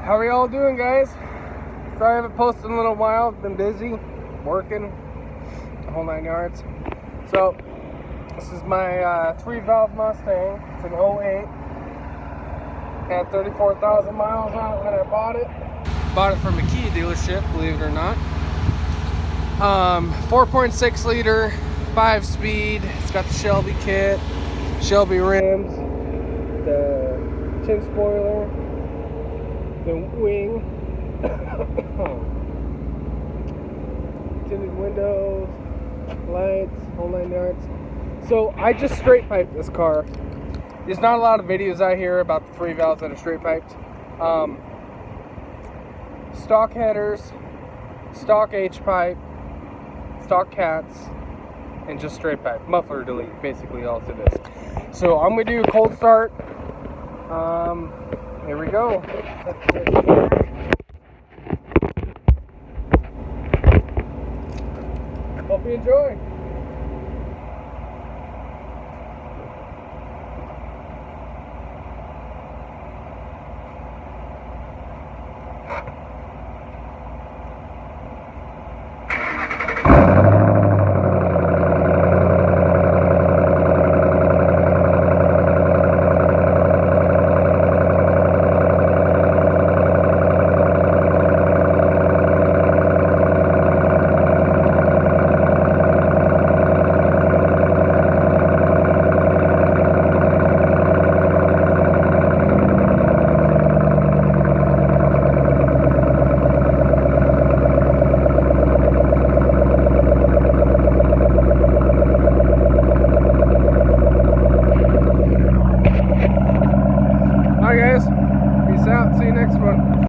How are y'all doing, guys? Sorry I haven't posted in a little while. Been busy, working, the whole 9 yards. So, this is my 3-valve Mustang. It's an 08. Had 34,000 miles on it when I bought it. Bought it from a Kia dealership, believe it or not. 4.6 liter, 5-speed. It's got the Shelby kit, Shelby rims, the chin spoiler, the wing, tinted windows, lights, whole 9 yards. So I just straight piped this car. There's not a lot of videos out here about the 3 valves that are straight piped. Stock headers, stock H-pipe, stock cats, and just straight pipe. Muffler delete, basically all it is. So I'm gonna do a cold start. Here we go. Hope you enjoy. Alright guys, peace out, see you next one.